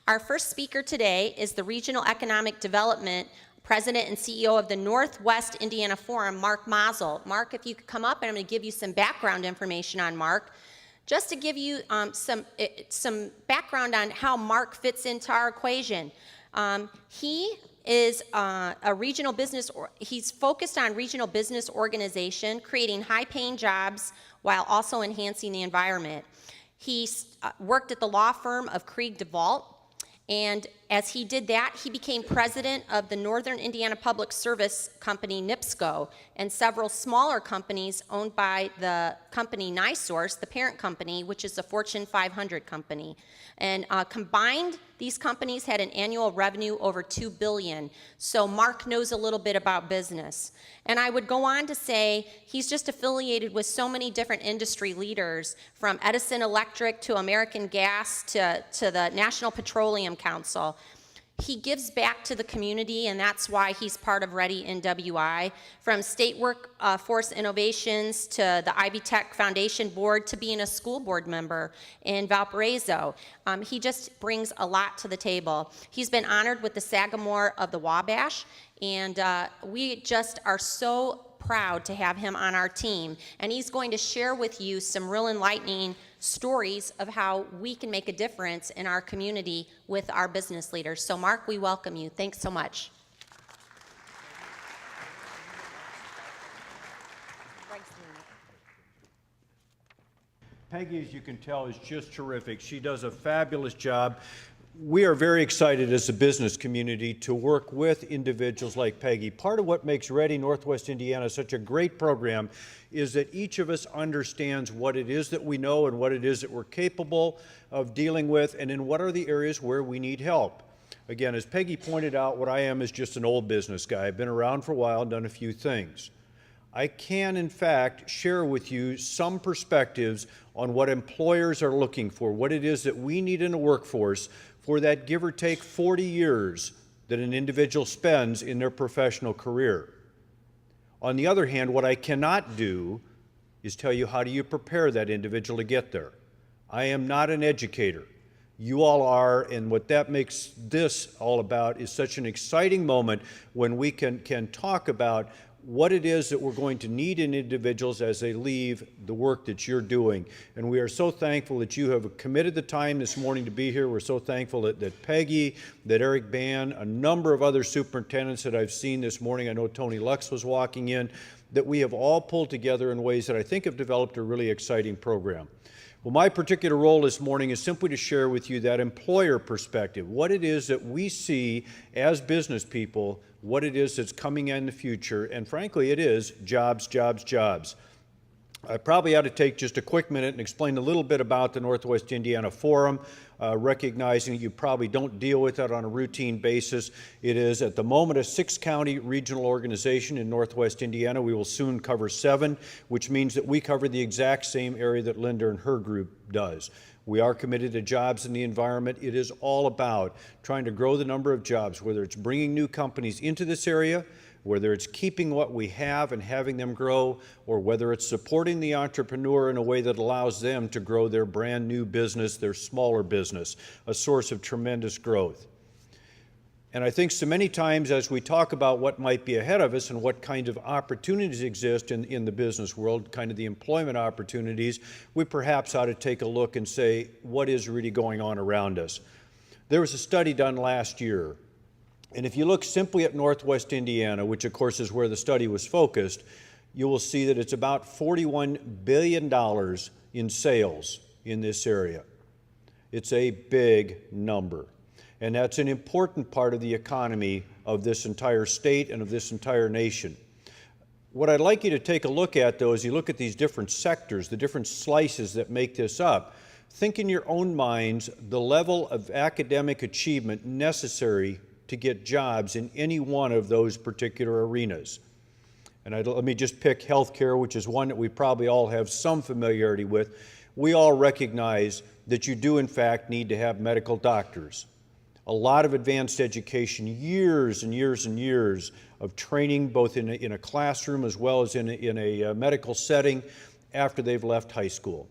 Our first speaker today is the Regional Economic Development President and CEO of the Northwest Indiana Forum, Mark Maassel. Mark, if you could come up, and I'm going to give you some background information on Mark. Just to give you some background on how Mark fits into our equation. He is a regional business, he's focused on regional business organization, creating high-paying jobs while also enhancing the environment. He worked at the law firm of Krieg DeVault, and as he did that, he became president of the Northern Indiana Public Service Company, NIPSCO, and several smaller companies owned by the company NiSource, the parent company, which is a Fortune 500 company. And combined, these companies had an annual revenue over $2 billion. So Mark knows a little bit about business. And I would go on to say he's just affiliated with so many different industry leaders, from Edison Electric to American Gas to the National Petroleum Council. He gives back to the community, and that's why he's part of Ready NWI, from state workforce innovations to the Ivy Tech Foundation Board to being a school board member in Valparaiso. He just brings a lot to the table. He's been honored with the Sagamore of the Wabash, and we just are so proud to have him on our team. And he's going to share with you some real enlightening stories of how we can make a difference in our community with our business leaders. So Mark, we welcome you. Thanks so much. Peggy, as you can tell, is just terrific. She does a fabulous job. We are very excited as a business community to work with individuals like Peggy. Part of what makes Ready Northwest Indiana such a great program is that each of us understands what it is that we know and what it is that we're capable of dealing with, and in what are the areas where we need help. Again, as Peggy pointed out, what I am is just an old business guy. I've been around for a while and done a few things. I can, in fact, share with you some perspectives on what employers are looking for, what it is that we need in a workforce for that give or take 40 years that an individual spends in their professional career. On the other hand, what I cannot do is tell you how do you prepare that individual to get there. I am not an educator. You all are, and what that makes this all about is such an exciting moment when we can talk about what it is that we're going to need in individuals as they leave the work that you're doing. And we are so thankful that you have committed the time this morning to be here. We're so thankful that Peggy, that Eric Ban, a number of other superintendents that I've seen this morning, I know Tony Lux was walking in, that we have all pulled together in ways that I think have developed a really exciting program. Well, my particular role this morning is simply to share with you that employer perspective, what it is that we see as business people, what it is that's coming in the future, and frankly, it is jobs, jobs, jobs. I probably ought to take just a quick minute and explain a little bit about the Northwest Indiana Forum, recognizing that you probably don't deal with it on a routine basis. It is, at the moment, a 6-county regional organization in Northwest Indiana. We will soon cover 7, which means that we cover the exact same area that Linda and her group does. We are committed to jobs and the environment. It is all about trying to grow the number of jobs, whether it's bringing new companies into this area, whether it's keeping what we have and having them grow, or whether it's supporting the entrepreneur in a way that allows them to grow their brand new business, their smaller business, a source of tremendous growth. And I think so many times as we talk about what might be ahead of us and what kind of opportunities exist in the business world, kind of the employment opportunities, we perhaps ought to take a look and say, what is really going on around us? There was a study done last year, and if you look simply at Northwest Indiana, which of course is where the study was focused, you will see that it's about $41 billion in sales in this area. It's a big number. And that's an important part of the economy of this entire state and of this entire nation. What I'd like you to take a look at, though, is you look at these different sectors, the different slices that make this up. Think in your own minds the level of academic achievement necessary to get jobs in any one of those particular arenas. And let me just pick healthcare, which is one that we probably all have some familiarity with. We all recognize that you do, in fact, need to have medical doctors. A lot of advanced education, years and years and years of training, both in a classroom as well as in a medical setting after they've left high school.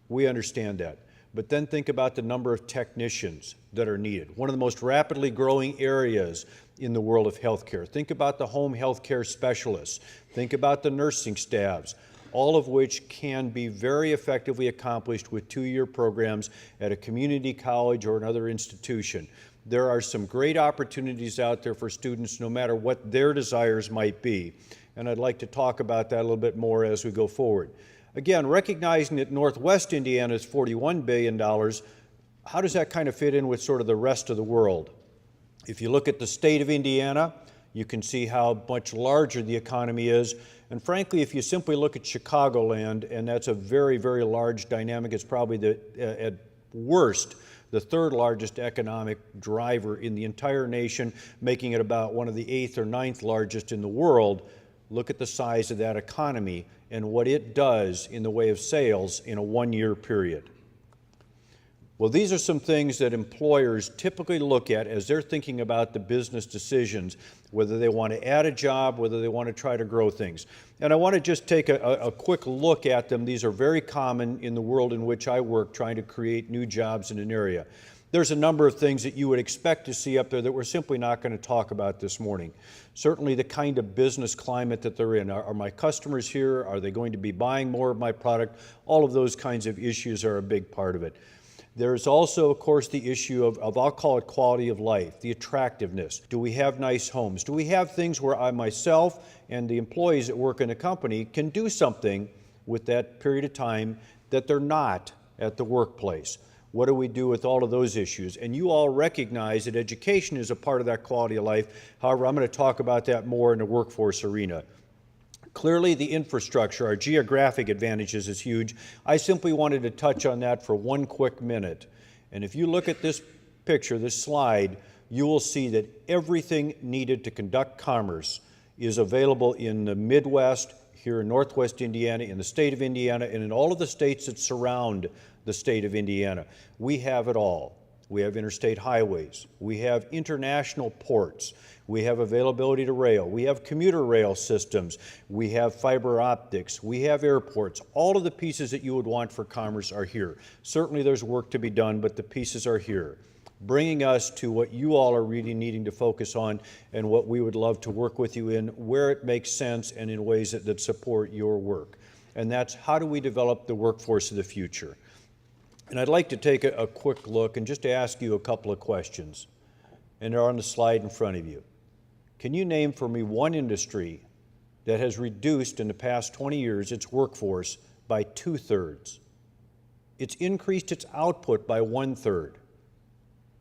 We understand that. but then think about the number of technicians that are needed. One of the most rapidly growing areas in the world of healthcare. Think about the home healthcare specialists. Think about the nursing staffs, all of which can be very effectively accomplished with 2-year programs at a community college or another institution. There are some great opportunities out there for students no matter what their desires might be. And I'd like to talk about that a little bit more as we go forward. Again, recognizing that Northwest Indiana is $41 billion, how does that kind of fit in with sort of the rest of the world? If you look at the state of Indiana, you can see how much larger the economy is. And frankly, if you simply look at Chicagoland, and that's a very, very large dynamic, it's probably at worst, the 3rd largest economic driver in the entire nation, making it about one of the 8th or 9th largest in the world. Look at the size of that economy and what it does in the way of sales in a 1-year period. Well, these are some things that employers typically look at as they're thinking about the business decisions, whether they want to add a job, whether they want to try to grow things. And I want to just take a quick look at them. These are very common in the world in which I work, trying to create new jobs in an area. There's a number of things that you would expect to see up there that we're simply not going to talk about this morning. Certainly the kind of business climate that they're in. Are my customers here? Are they going to be buying more of my product? All of those kinds of issues are a big part of it. There's also, of course, the issue of I'll call it quality of life, the attractiveness. Do we have nice homes? Do we have things where I myself and the employees that work in the company can do something with that period of time that they're not at the workplace? What do we do with all of those issues? And you all recognize that education is a part of that quality of life. However, I'm going to talk about that more in the workforce arena. Clearly, the infrastructure, our geographic advantages is huge. I simply wanted to touch on that for 1 quick minute. And if you look at this picture, this slide, you will see that everything needed to conduct commerce is available in the Midwest, here in Northwest Indiana, in the state of Indiana, and in all of the states that surround the state of Indiana. We have it all. We have interstate highways. We have international ports. We have availability to rail. We have commuter rail systems. We have fiber optics. We have airports. All of the pieces that you would want for commerce are here. Certainly there's work to be done, but the pieces are here, bringing us to what you all are really needing to focus on and what we would love to work with you in, where it makes sense and in ways that support your work. And that's how do we develop the workforce of the future. And I'd like to take a quick look and just ask you a couple of questions. And they're on the slide in front of you. Can you name for me one industry that has reduced in the past 20 years its workforce by 2/3? It's increased its output by 1/3.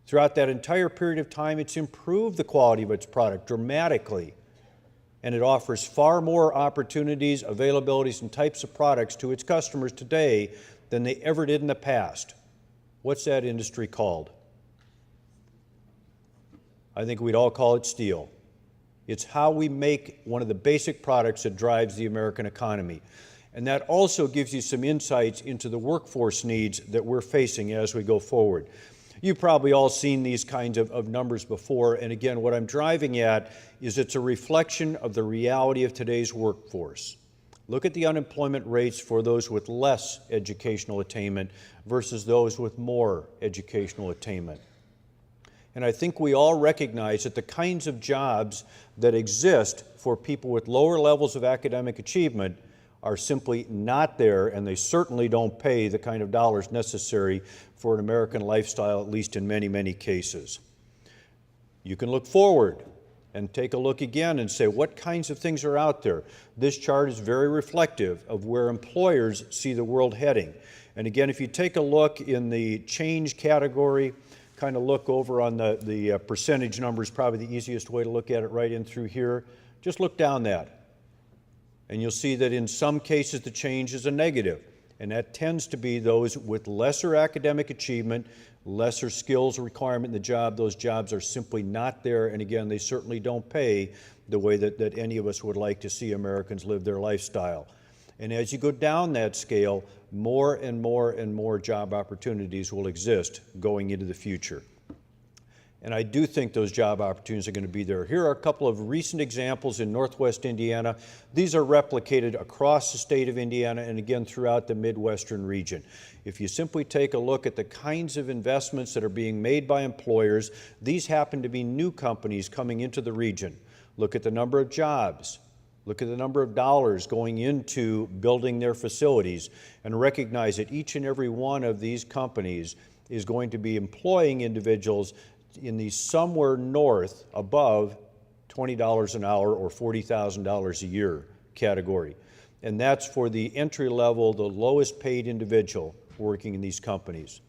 Throughout that entire period of time, it's improved the quality of its product dramatically. And it offers far more opportunities, availabilities, and types of products to its customers today than they ever did in the past. What's that industry called? I think we'd all call it steel. It's how we make one of the basic products that drives the American economy. And that also gives you some insights into the workforce needs that we're facing as we go forward. You've probably all seen these kinds of numbers before, and again, what I'm driving at is it's a reflection of the reality of today's workforce. Look at the unemployment rates for those with less educational attainment versus those with more educational attainment. And I think we all recognize that the kinds of jobs that exist for people with lower levels of academic achievement are simply not there, and they certainly don't pay the kind of dollars necessary for an American lifestyle, at least in many, many cases. You can look forward and take a look again and say, what kinds of things are out there? This chart is very reflective of where employers see the world heading. And again, if you take a look in the change category, kind of look over on the percentage numbers, probably the easiest way to look at it right in through here. Just look down that. And you'll see that in some cases the change is a negative. And that tends to be those with lesser academic achievement, lesser skills requirement in the job. Those jobs are simply not there. And again, they certainly don't pay the way that any of us would like to see Americans live their lifestyle. And as you go down that scale, more and more and more job opportunities will exist going into the future. And I do think those job opportunities are going to be there. Here are a couple of recent examples in Northwest Indiana. These are replicated across the state of Indiana and again throughout the Midwestern region. If you simply take a look at the kinds of investments that are being made by employers, these happen to be new companies coming into the region. Look at the number of jobs. Look at the number of dollars going into building their facilities, and recognize that each and every one of these companies is going to be employing individuals in the somewhere north above $20 an hour or $40,000 a year category. And that's for the entry level, the lowest paid individual working in these companies.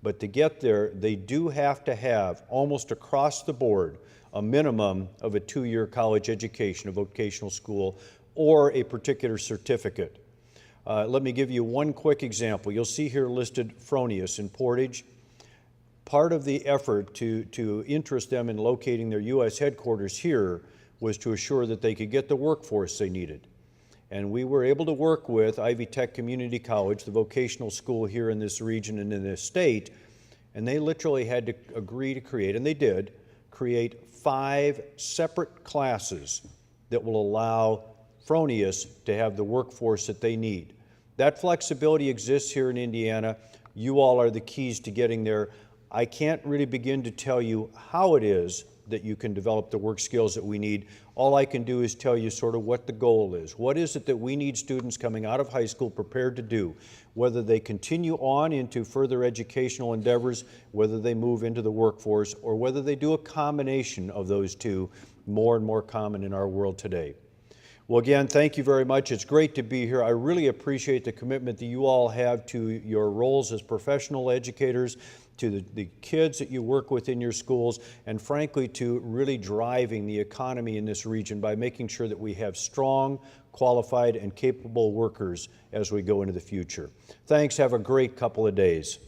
But to get there, they do have to have, almost across the board, a minimum of a 2-year college education, a vocational school, or a particular certificate. Let me give you one quick example. You'll see here listed Fronius in Portage. Part of the effort to interest them in locating their U.S. headquarters here was to assure that they could get the workforce they needed. And we were able to work with Ivy Tech Community College, the vocational school here in this region and in this state, and they literally had to agree to create, and they did, create 5 separate classes that will allow Fronius to have the workforce that they need. That flexibility exists here in Indiana. You all are the keys to getting there. I can't really begin to tell you how it is that you can develop the work skills that we need. All I can do is tell you sort of what the goal is. What is it that we need students coming out of high school prepared to do? Whether they continue on into further educational endeavors, whether they move into the workforce, or whether they do a combination of those two, more and more common in our world today. Well, again, thank you very much. It's great to be here. I really appreciate the commitment that you all have to your roles as professional educators, to the kids that you work with in your schools, and frankly to really driving the economy in this region by making sure that we have strong, qualified, and capable workers as we go into the future. Thanks. Have a great couple of days.